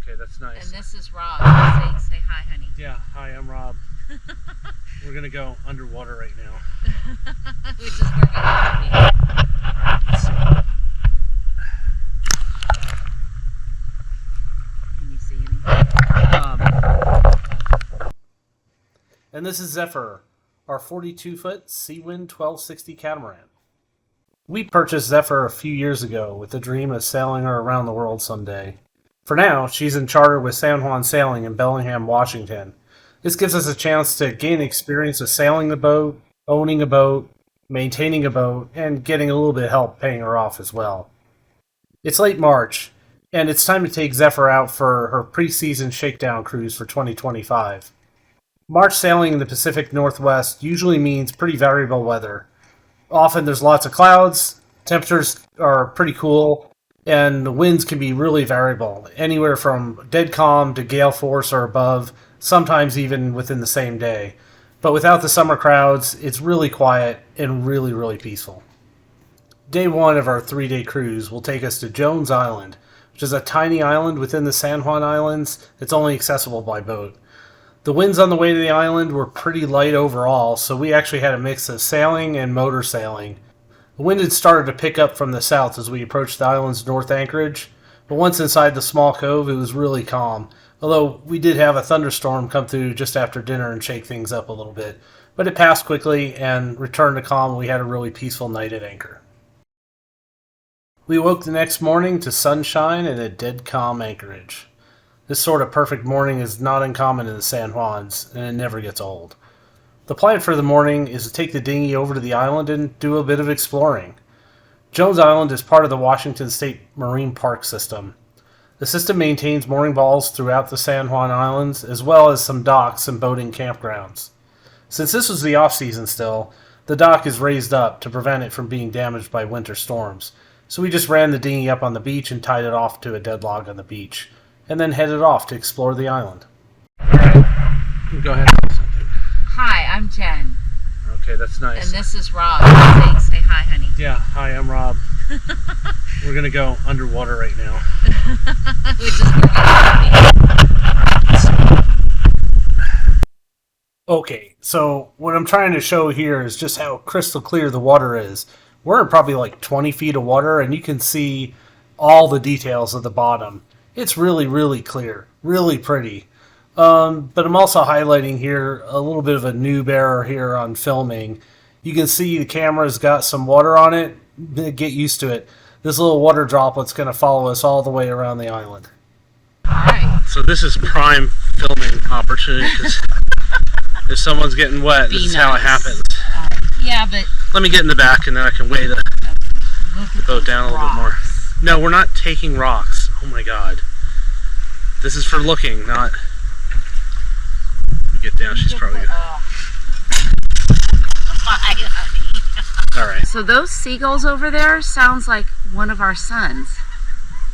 Okay, that's nice. And this is Rob. Say hi, honey. Yeah, hi, I'm Rob. We're gonna go underwater right now. Which is where we have to be. Can you see anything? And this is Zephyr, our 42-foot Seawind 1260 catamaran. We purchased Zephyr a few years ago with the dream of sailing her around the world someday. For now, she's in charter with San Juan Sailing in Bellingham, Washington. This gives us a chance to gain experience of sailing the boat, owning a boat, maintaining a boat, and getting a little bit of help paying her off as well. It's late March, and it's time to take Zephyr out for her pre-season Shakedown cruise for 2025. March sailing in the Pacific Northwest usually means pretty variable weather. Often there's lots of clouds, temperatures are pretty cool, and the winds can be really variable, anywhere from dead calm to gale force or above, sometimes even within the same day. But without the summer crowds, it's really quiet and really, really peaceful. Day one of our 3-day cruise will take us to Juans Island, which is a tiny island within the San Juan Islands that's only accessible by boat. The winds on the way to the island were pretty light overall, so we actually had a mix of sailing and motor sailing. The wind had started to pick up from the south as we approached the island's north anchorage, but once inside the small cove it was really calm, although we did have a thunderstorm come through just after dinner and shake things up a little bit. But it passed quickly and returned to calm, and we had a really peaceful night at anchor. We woke the next morning to sunshine and a dead calm anchorage. This sort of perfect morning is not uncommon in the San Juans, and it never gets old. The plan for the morning is to take the dinghy over to the island and do a bit of exploring. Juans Island is part of the Washington State Marine Park system. The system maintains mooring balls throughout the San Juan Islands, as well as some docks and boating campgrounds. Since this was the off-season still, the dock is raised up to prevent it from being damaged by winter storms. So we just ran the dinghy up on the beach and tied it off to a dead log on the beach, and then headed off to explore the island. Alright, go ahead and say something. Hi, I'm Jen. Okay, that's nice. And this is Rob. Say hi, honey. Yeah, hi, I'm Rob. We're gonna go underwater right now. Which is where we have to be. Okay, so what I'm trying to show here is just how crystal clear the water is. We're in probably like 20 feet of water, and you can see all the details of the bottom. It's really, really clear, really pretty. But I'm also highlighting here a little bit of a noob error here on filming. You can see the camera's got some water on it. Get used to it. This little water droplet's going to follow us all the way around the island. Alright. So this is prime filming opportunity, because if someone's getting wet, this is how it happens. Yeah, but... Let me get in the back and then I can weigh the boat down a little bit more. No, we're not taking rocks. Oh my god. This is for looking, not... Get down, she's probably good. Alright. So those seagulls over there sounds like one of our sons,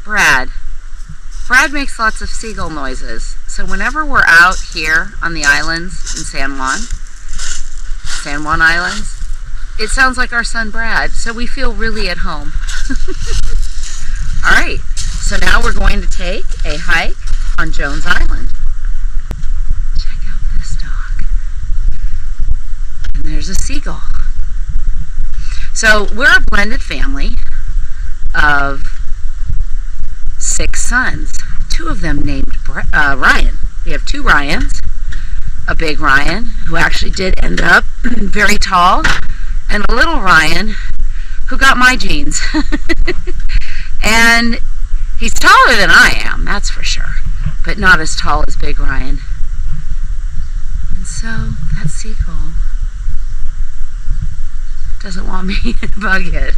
Brad. Brad makes lots of seagull noises. So whenever we're out here on the islands in San Juan Islands, it sounds like our son Brad. So we feel really at home. Alright, so now we're going to take a hike on Juans Island. There's a seagull. So we're a blended family of 6 sons. 2 of them named Ryan. We have 2 Ryans. A big Ryan, who actually did end up very tall, and a little Ryan, who got my genes. And he's taller than I am, that's for sure, but not as tall as big Ryan. And so that seagull doesn't want me to bug it.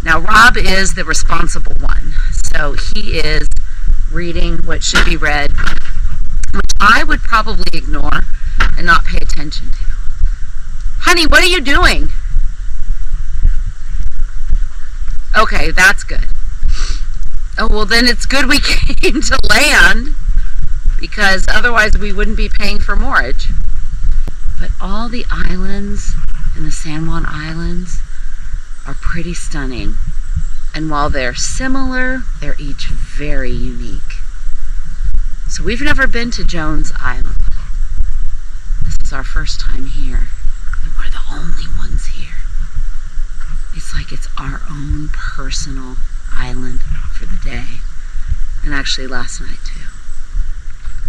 Now Rob is the responsible one, so he is reading what should be read, which I would probably ignore and not pay attention to. Honey, what are you doing? Okay, that's good. Oh, well then it's good we came to land, because otherwise we wouldn't be paying for moorage. But all the islands in the San Juan Islands are pretty stunning. And while they're similar, they're each very unique. So we've never been to Jones Island. This is our first time here, and we're the only ones here. It's like it's our own personal island for the day, and actually last night too.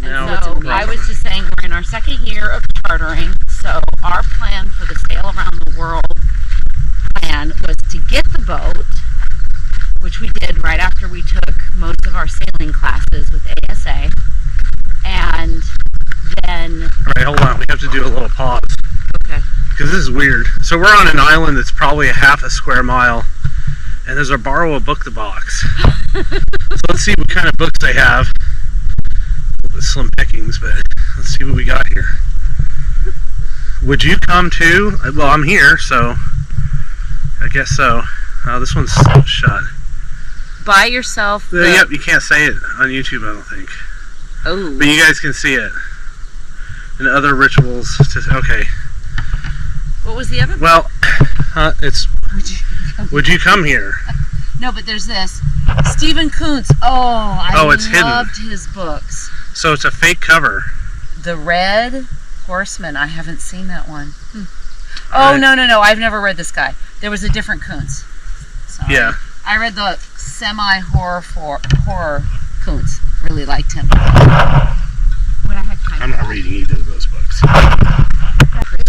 And so I was just saying we're in our second year of chartering, so our plan for the sail around the world plan was to get the boat, which we did right after we took most of our sailing classes with ASA, and then... All right, hold on. We have to do a little pause. Okay. Because this is weird. So we're on an island that's probably a half a square mile, and there's a borrow a book the box. So let's see what kind of books they have. A little bit slim pickings, but let's see what we got here. Would you come too? Well, I'm here, so I guess so. This one's shut. Buy yourself the... Yep, you can't say it on YouTube, I don't think. Oh. But you guys can see it. And other rituals. Okay. What was the other? Well, it's... Would you come here? No, but there's this. Stephen Kuntz. Oh, I it's loved hidden. his books. So it's a fake cover. The Red Horseman. I haven't seen that one. All Oh, right. no. I've never read this guy. There was a different Kuntz. Sorry. Yeah. I read the semi-horror Kuntz. Really liked him. When I had time I'm for not that. reading either of those books.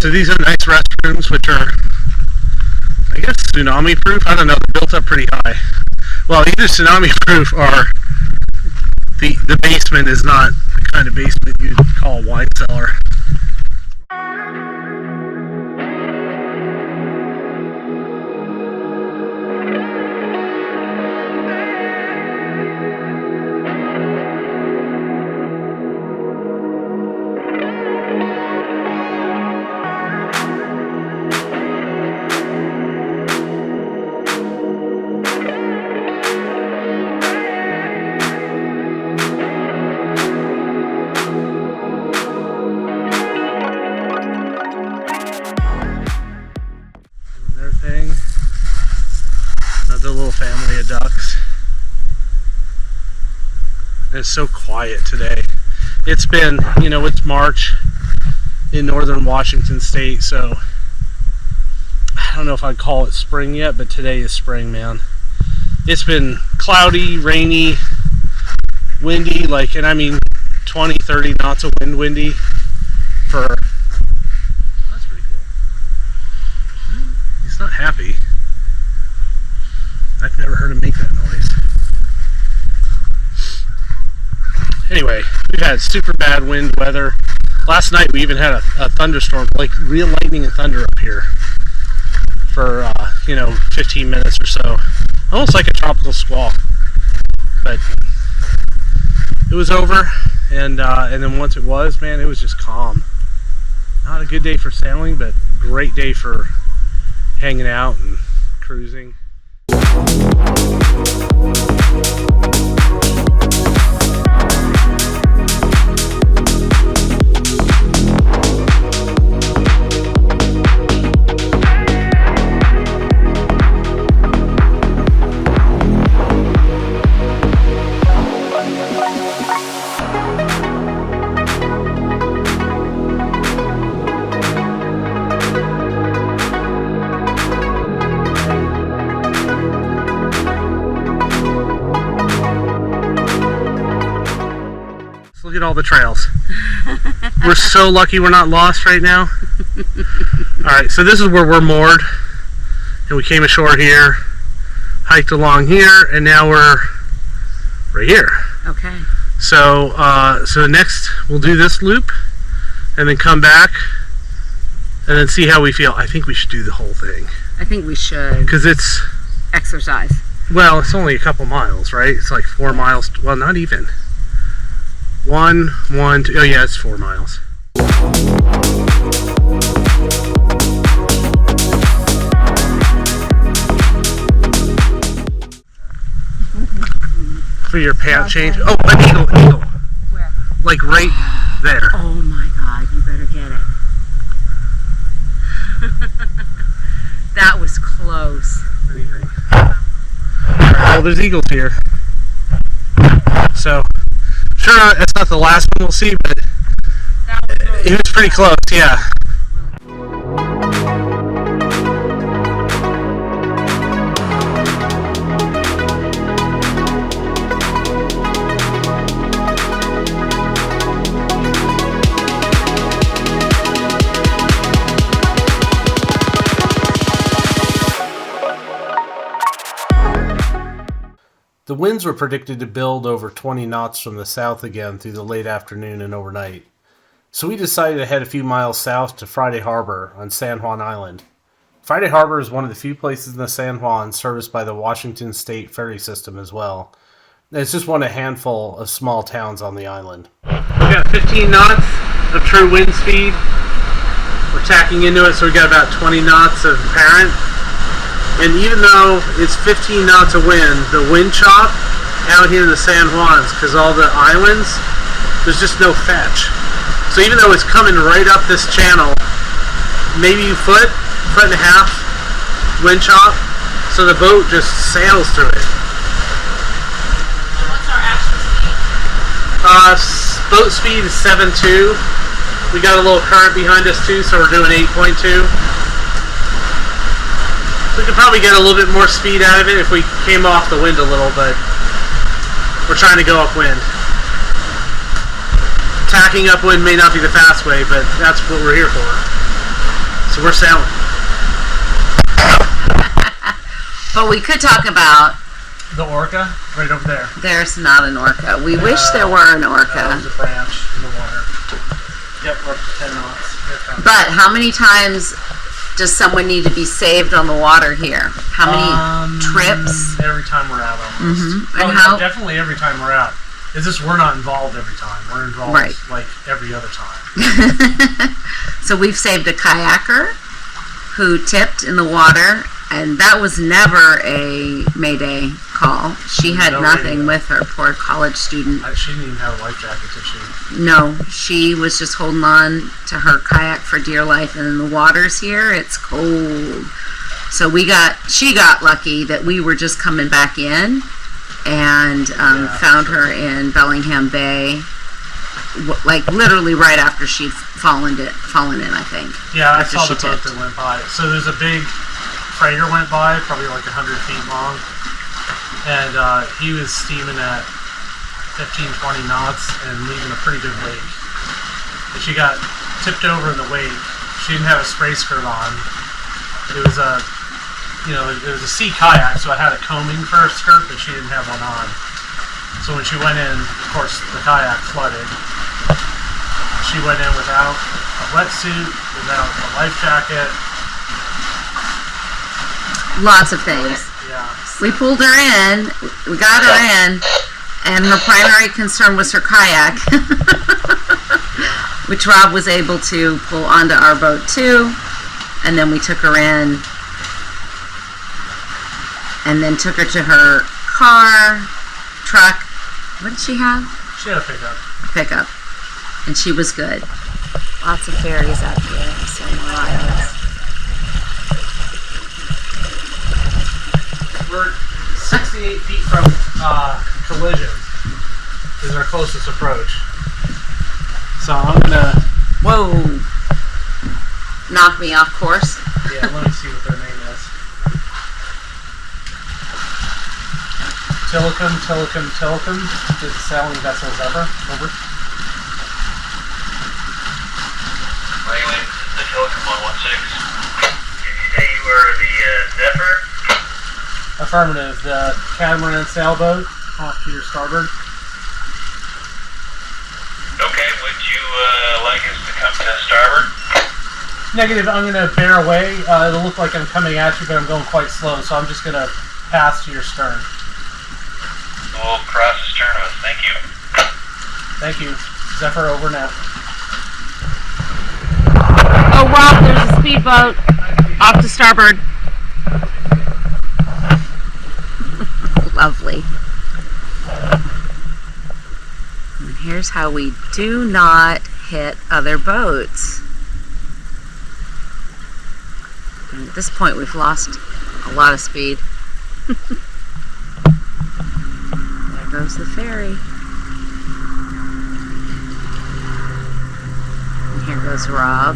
So these are nice restrooms, which are, I guess, tsunami proof. I don't know. They're built up pretty high. Well, either tsunami proof or the basement is not the kind of basement you'd call a wine cellar. Another thing. Another little family of ducks. And it's so quiet today. It's been, it's March in northern Washington state, so I don't know if I'd call it spring yet, but today is spring, man. It's been cloudy, rainy, windy, and I mean 20, 30 knots of wind windy for... That's pretty cool. He's not happy. I've never heard him make that noise. Anyway, we've had super bad wind weather. Last night we even had a thunderstorm, real lightning and thunder up here for 15 minutes or so. Almost like a tropical squall. But it was over, and then once it was, man, it was just calm. Not a good day for sailing, but great day for hanging out and cruising. Look at all the trails. We're so lucky we're not lost right now. Alright, so this is where we're moored. And we came ashore here, hiked along here, and now we're right here. Okay. So next we'll do this loop, and then come back, and then see how we feel. I think we should do the whole thing. I think we should. Because it's, Exercise. well, it's only a couple miles, right? It's like 4 miles, well, not even. 1, 2, oh yeah, it's 4 miles. For your pant change. Oh, an eagle. Where? Like right there. Oh my God, you better get it. That was close. Anything. Alright, well, there's eagles here. So, sure, it's not the last one we'll see, but it was pretty close, yeah. The winds were predicted to build over 20 knots from the south again through the late afternoon and overnight. So we decided to head a few miles south to Friday Harbor on San Juan Island. Friday Harbor is one of the few places in the San Juan serviced by the Washington State ferry system as well. It's just one of a handful of small towns on the island. We got 15 knots of true wind speed. We're tacking into it, so we got about 20 knots of apparent. And even though it's 15 knots of wind, the wind chop out here in the San Juans, because all the islands, there's just no fetch. So even though it's coming right up this channel, maybe a foot and a half wind chop, so the boat just sails through it. What's our actual speed? Boat speed is 7.2. We got a little current behind us too, so we're doing 8.2. We could probably get a little bit more speed out of it if we came off the wind a little, but we're trying to go upwind. Tacking upwind may not be the fast way, but that's what we're here for. So we're sailing. But we could talk about... The orca, right over there. There's not an orca. We wish there were an orca. There's a branch in the water. Yep, we're up to 10 knots. But how many times does someone need to be saved on the water here? How many trips? Every time we're out, almost. Mm-hmm. And definitely every time we're out. It's just we're not involved every time. We're involved like every other time. So we've saved a kayaker who tipped in the water, and that was never a Mayday call. She had nothing with her, poor college student. She didn't even have a life jacket, did she? No, she was just holding on to her kayak for dear life, and in the waters here, it's cold. So she got lucky that we were just coming back in, and found her in Bellingham Bay, like literally right after she'd fallen in, I think. Yeah, I saw the boat that went by. So there's a big freighter went by, probably like 100 feet long, and he was steaming at 15-20 knots and leaving a pretty good wake. And she got tipped over in the wake. She didn't have a spray skirt on. It was a sea kayak, so it had a combing for a skirt, but she didn't have one on. So when she went in, of course, the kayak flooded. She went in without a wetsuit, without a life jacket. Lots of things. Yeah. We pulled her in, we got her in, and her primary concern was her kayak, which Rob was able to pull onto our boat too, and then we took her in, and then took her to her truck. What did she have? She had a pickup. A pickup. And she was good. Lots of ferries out here in San Juan Islands. We're 68 feet from collision is our closest approach. So I'm gonna... Whoa! Knock me off course. Yeah, let me see what their name is. Tillicum. Is the sailing vessel Zephyr. Over. Wait, the Tillicum 116. Did you say you were the Zephyr? Affirmative. The catamaran sailboat off to your starboard. Okay, would you like us to come to starboard? Negative. I'm going to bear away. It'll look like I'm coming at you, but I'm going quite slow, so I'm just going to pass to your stern. We'll cross the stern of us. Thank you. Thank you. Zephyr over now. Oh, Rob, there's a speedboat off to starboard. Lovely. And here's how we do not hit other boats. And at this point, we've lost a lot of speed. goes the ferry. And here goes Rob,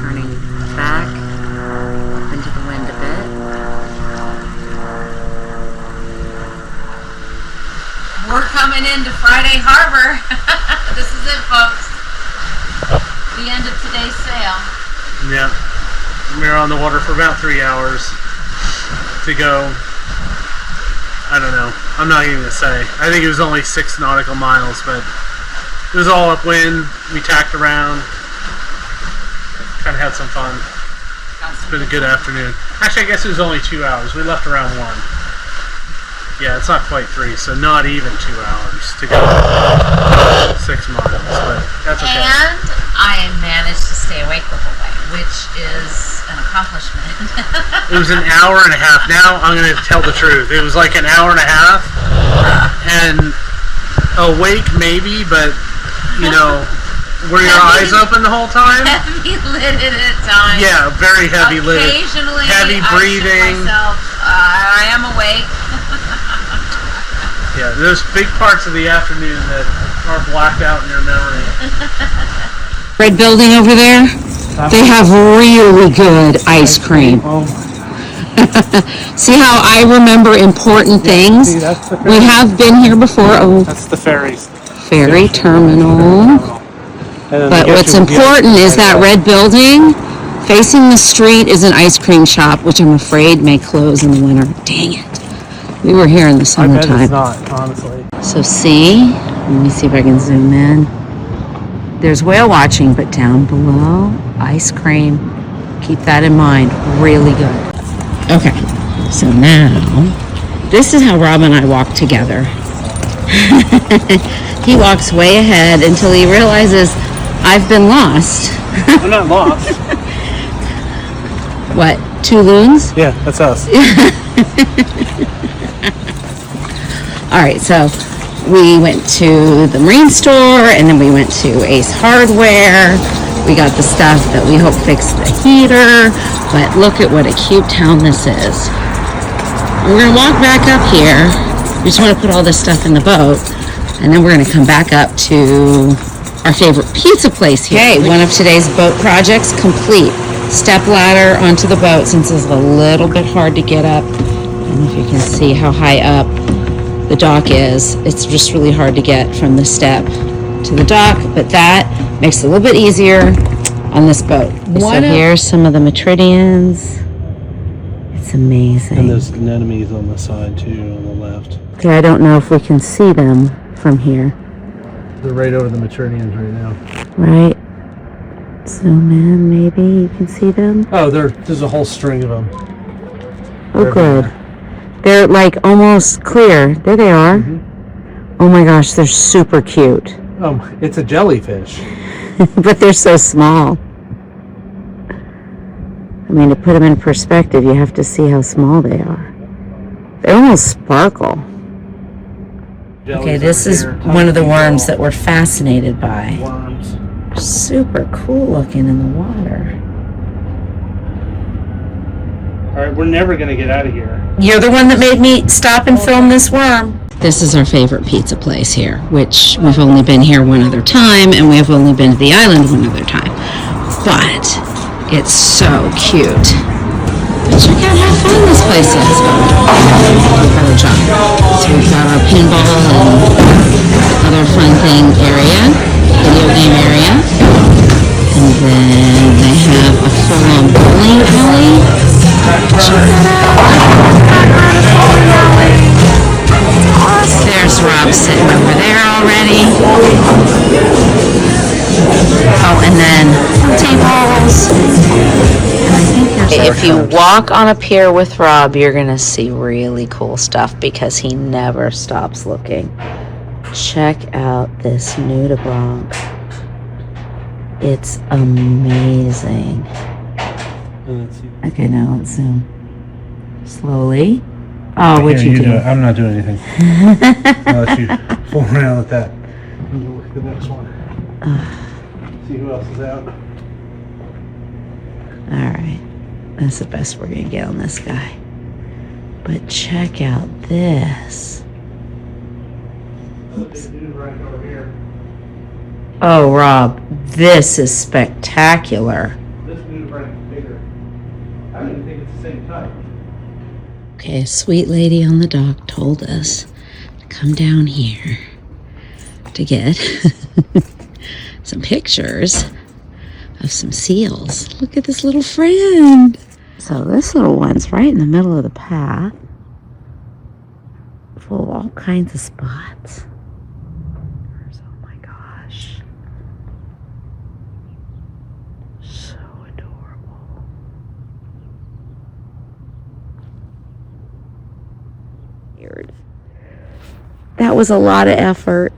turning back up into the wind a bit. We're coming into Friday Harbor. This is it, folks. The end of today's sail. Yeah. We were on the water for about 3 hours to go. I don't know. I'm not even going to say. I think it was only 6 nautical miles, but it was all upwind. We tacked around. Kind of had some fun. It's been a good afternoon. Actually, I guess it was only 2 hours. We left around 1. Yeah, it's not quite 3, so not even 2 hours to go 6 miles, but that's okay. And I managed to stay awake the whole way, which is an accomplishment. It was an hour and a half. Now I'm going to tell the truth. It was like an hour and a half, and awake maybe, but you know, were your eyes open the whole time? Heavy lidded at times. Yeah, very heavy lidded. Occasionally, heavy breathing. I am awake. Yeah, there's big parts of the afternoon that are blacked out in your memory. Red building over there, they have really good ice cream. See how I remember important things? See, that's the ferry. We have been here before. Oh, That's the ferry. ferry terminal. But what's important is that red building facing the street is an ice cream shop, which I'm afraid may close in the winter. Dang it. We were here in the I bet it's summertime. not, honestly. So see, let me see if I can zoom in. There's whale watching, but down below, ice cream. Keep that in mind. Really good. Okay, so now, this is how Rob and I walk together. He walks way ahead until he realizes I've been lost. I'm not lost. What, 2 loons? Yeah, that's us. All right, so we went to the marine store, and then we went to Ace Hardware. We got the stuff that we hope fixed the heater, but look at what a cute town this is. We're gonna walk back up here. We just wanna put all this stuff in the boat, and then we're gonna come back up to our favorite pizza place here. Okay, one of today's boat projects complete. Step ladder onto the boat, since it's a little bit hard to get up. I don't know if you can see how high up the dock is. It's just really hard to get from the step to the dock, but that makes it a little bit easier on this boat. So here's some of the Metridians. It's amazing. And there's anemones on the side too, on the left. Okay, I don't know if we can see them from here. They're right over the Metridians right now. Right? Zoom in, maybe you can see them. Oh, there's a whole string of them. Oh, good. They're like almost clear. There they are. Mm-hmm. Oh my gosh, they're super cute. Oh, it's a jellyfish. But they're so small. I mean, to put them in perspective, you have to see how small they are. They almost sparkle. Okay, this is one of the worms that we're fascinated by. Worms. Super cool looking in the water. All right, we're never gonna get out of here. You're the one that made me stop and film this worm. This is our favorite pizza place here, which we've only been here one other time, and we've only been to the island one other time. But it's so cute. But check out how fun this place is. Better job. So we've got our pinball and other fun thing area, video game area. And then they have a full-on bowling alley. Check that out. There's Rob sitting over there already. Oh, and then tables. And I think if you walk on a pier with Rob, you're going to see really cool stuff because he never stops looking. Check out this nudibranch. It's amazing. Okay, now let's zoom. Slowly. Oh, what you do? I'm not doing anything. I'll let you fool around with that. We'll look at the next one. See who else is out. Alright. That's the best we're going to get on this guy. But check out this. Right over here. Oh, Rob, this is spectacular. This nudibranch is bigger. I don't even think it's the same type. Okay, a sweet lady on the dock told us to come down here to get some pictures of some seals. Look at this little friend. So this little one's right in the middle of the path, full of all kinds of spots. Oh my gosh. So adorable. Weird. That was a lot of effort.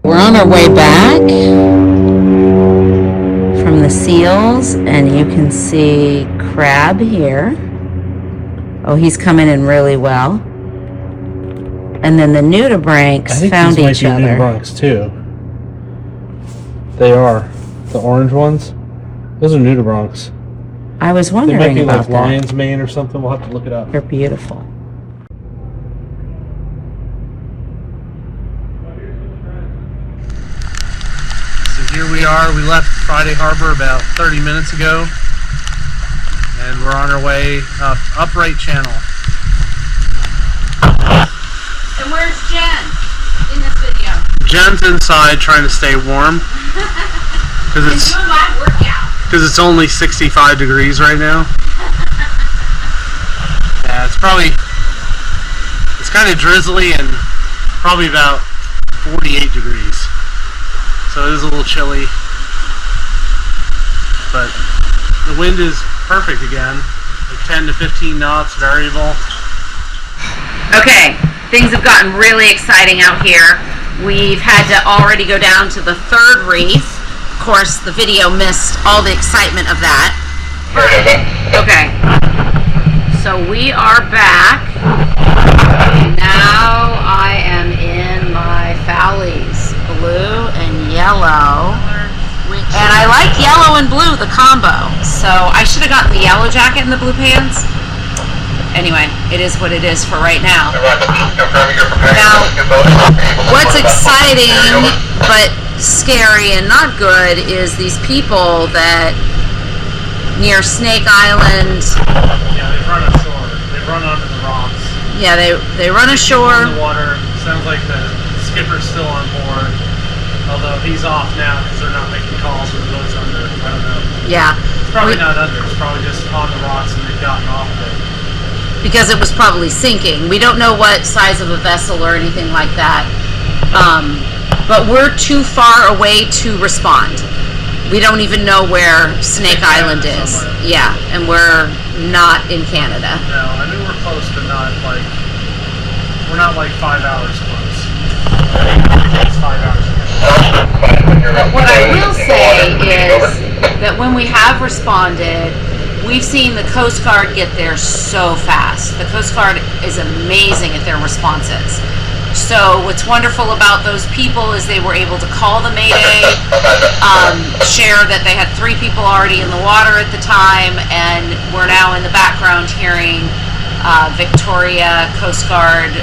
We're on our way back from the seals, and you can see Crab here. Oh, he's coming in really well. And then the nudibranchs found each other. Nudibranchs too. They are the orange ones. Those are nudibranchs. I was They wondering might be about like that. lion's mane or something. We'll have to look it up. They're beautiful. So here we are. We left Friday Harbor about 30 minutes ago, and we're on our way up Upright Channel. And where's Jen in this video? Jen's inside trying to stay warm because it's Doing my workout. only 65 degrees right now. Yeah, it's kind of drizzly and probably about 48 degrees. So it is a little chilly, but the wind is perfect again, like 10 to 15 knots, variable. Okay, things have gotten really exciting out here. We've had to already go down to the third reef. Of course, the video missed all the excitement of that. Okay, so we are back. Now I am in my Fallies, blue and yellow. And I like yellow and blue, the combo. So I should have gotten the yellow jacket and the blue pants. Anyway, it is what it is for right now. Now, what's exciting but scary and not good is these people that near Snake Island. Yeah, they run ashore. They run onto the rocks. Yeah, they run ashore. In the water. Sounds like the skipper's still on board. Although he's off now because they're not making calls when the boat's under. I don't know. Yeah. It's probably not under. It's probably just on the rocks and they've gotten off of it. Because it was probably sinking. We don't know what size of a vessel or anything like that. But we're too far away to respond. We don't even know where Snake Island is. Somewhere. Yeah, and we're not in Canada. No, I mean we're close, but we're not like 5 hours close. It's 5 hours ago. What I will say is that when we have responded, we've seen the Coast Guard get there so fast. The Coast Guard is amazing at their responses. So what's wonderful about those people is they were able to call the Mayday, share that they had 3 people already in the water at the time, and we're now in the background hearing Victoria Coast Guard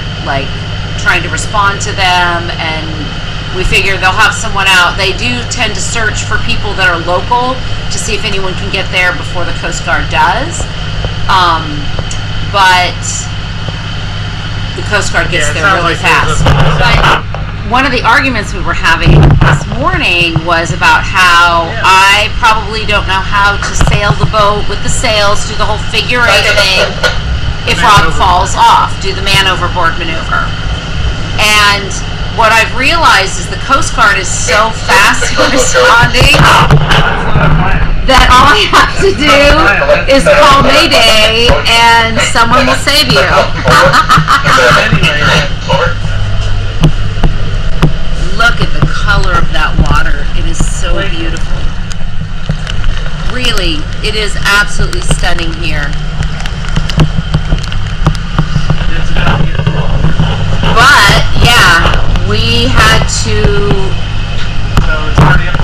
trying to respond to them, and we figure they'll have someone out. They do tend to search for people that are local to see if anyone can get there before the Coast Guard does. But the Coast Guard gets there really fast. But one of the arguments we were having this morning was about how I probably don't know how to sail the boat with the sails, do the whole figure 8 thing if Rob falls off, do the man overboard maneuver. And what I've realized is the Coast Guard is so fast in responding that all I have to do is call Mayday and someone will save you. Look at the color of that water. It is so beautiful. Really, it is absolutely stunning here. But, yeah, we had to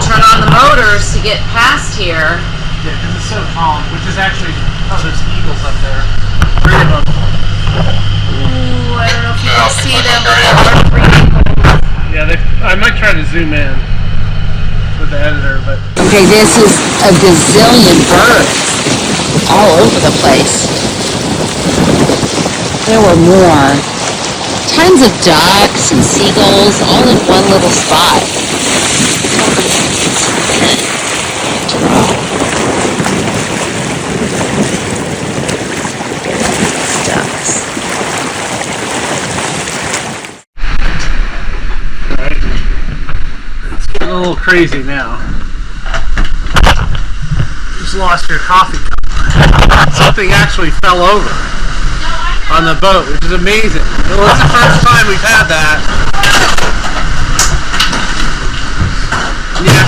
turn on the motors to get past here. Yeah, because it's so calm, which is actually Oh, there's eagles up there. 3 of them. Ooh, I don't know if you can see them, but there are 3 eagles. Yeah, I might try to zoom in with the editor, but... Okay, this is a gazillion birds all over the place. There were more. Tons of ducks and seagulls all in one little spot. Ducks. Alright. It's getting a little crazy now. You just lost your coffee cup. Something actually fell over on the boat, which is amazing. It was the first time we've had that. Yeah.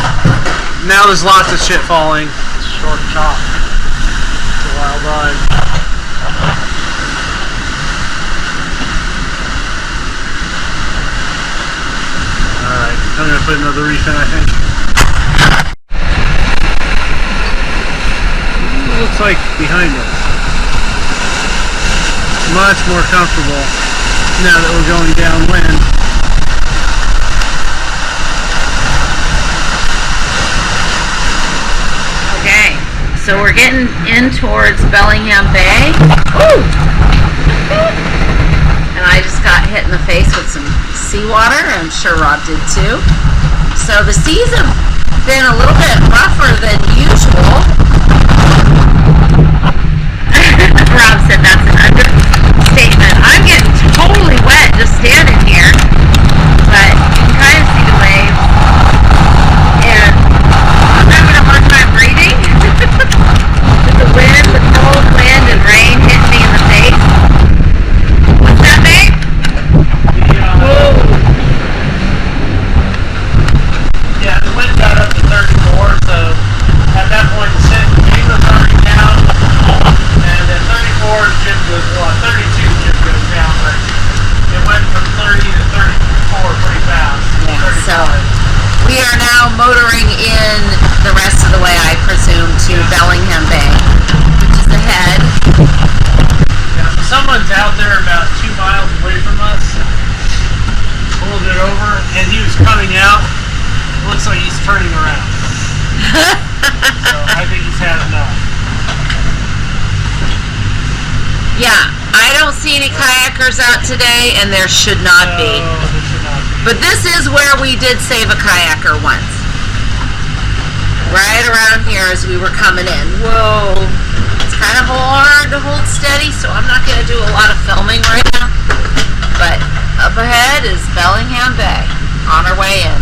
Now there's lots of shit falling. Short chop. It's a wild ride. Alright, I'm gonna put another reef in, I think. It looks like behind us. Much more comfortable now that we're going downwind. Okay, so we're getting in towards Bellingham Bay. Ooh! And I just got hit in the face with some seawater. I'm sure Rob did too. So the seas have been a little bit rougher than usual. Rob said that's an understatement. I'm getting totally wet just standing here, but you can kind of see the waves, and I'm having a hard time breathing with the wind, the cold wind and rain hitting me in the face. What's that, babe? Whoa! Yeah, the wind got up to 34, so at that point the wind was already down, and at 34 Jim goes, well, at 32 Jim goes down, but it went from 30 to 34 pretty fast. Yeah, so we are now motoring in the rest of the way, I presume, to Bellingham Bay, which is ahead. Yeah, so someone's out there about 2 miles away from us, pulled it over, and he was coming out. It looks like he's turning around. So I think he's had enough. Yeah, I don't see any kayakers out today, and there should not be. No, there should not be. But this is where we did save a kayaker once. Right around here as we were coming in. Whoa. It's kind of hard to hold steady, so I'm not going to do a lot of filming right now. But up ahead is Bellingham Bay, on our way in.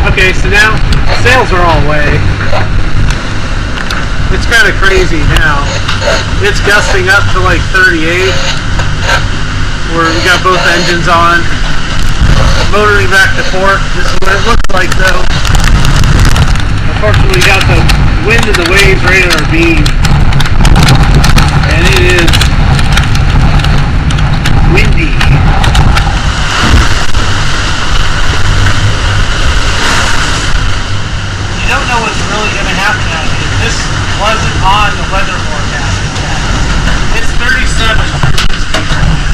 Okay, so now sails are all away. It's kind of crazy now. It's gusting up to like 38, where we got both engines on. Motoring back to port. This is what it looks like though. Unfortunately, we got the wind and the waves right at our beam. And it is windy. You don't know what's really going to happen out here. This wasn't on the weather forecast. It's 37 through this week right now.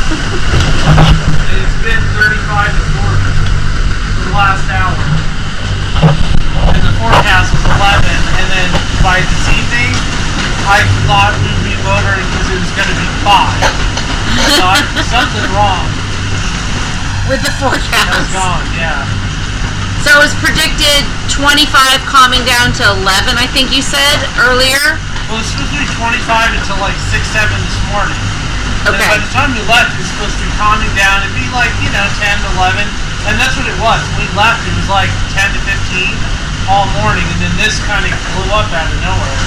It's been 35 to 40 for the last hour. And the forecast was 11, and then by this evening, I thought we would be motoring because it was going to be 5. So something wrong. With the forecast. That was gone, yeah. So it was predicted 25 calming down to 11, I think you said earlier. Well, it's supposed to be 25 until like 6, 7 this morning. Okay. And by the time we left, it was supposed to be calming down and be like, 10 to 11. And that's what it was. When we left, it was like 10 to 15 all morning. And then this kind of blew up out of nowhere.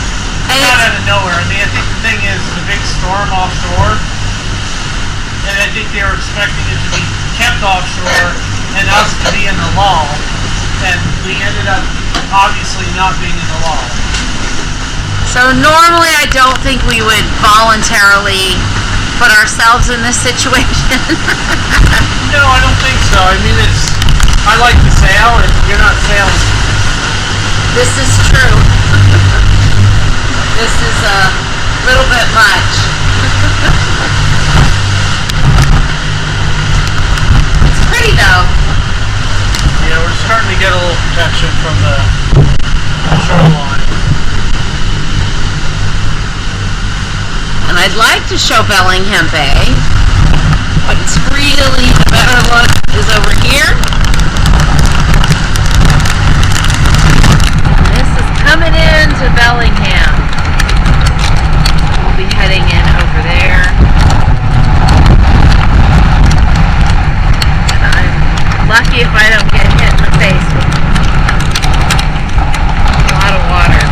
Not out of nowhere. I mean, I think the thing is, it's a big storm offshore. And I think they were expecting it to be kept offshore and us to be in the lull. And we ended up obviously not being in the lull. So normally I don't think we would voluntarily put ourselves in this situation. No, I don't think so. I mean, I like to sail, and you're not sailing This is true. This is a little bit much. It's pretty though. Yeah, we're starting to get a little protection from the shoreline. And I'd like to show Bellingham Bay, but it's really the better look is over here. And this is coming into Bellingham. We'll be heading in over there. And I'm lucky if I don't get hit in the face with a lot of water.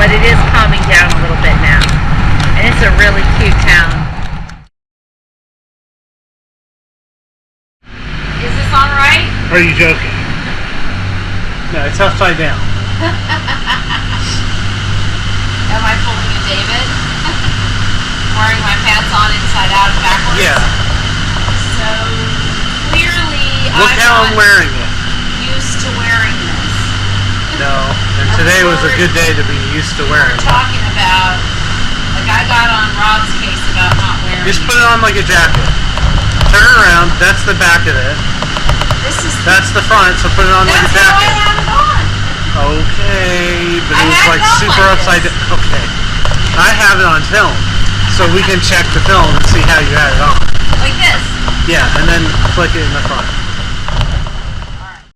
But it is calming down a little bit now. And it's a really cute town. Is this all right? Are you joking? No, it's upside down. Am I pulling a David? Wearing my pants on inside out and backwards? Yeah. So clearly Look how I'm wearing it. used to wearing this. No, and today was a good day to be used to wearing We're it. talking about, like I got on Rob's case about not wearing Just put it. it on like a jacket. Turn around, that's the back of it. This is That's the front, so put it on like a that's how I jacket. have it on. Okay, but I it was had like it on super like upside this. down. Okay. I have it on film, so we can check the film and see how you had it on. Like this. Yeah, and then click it in the front.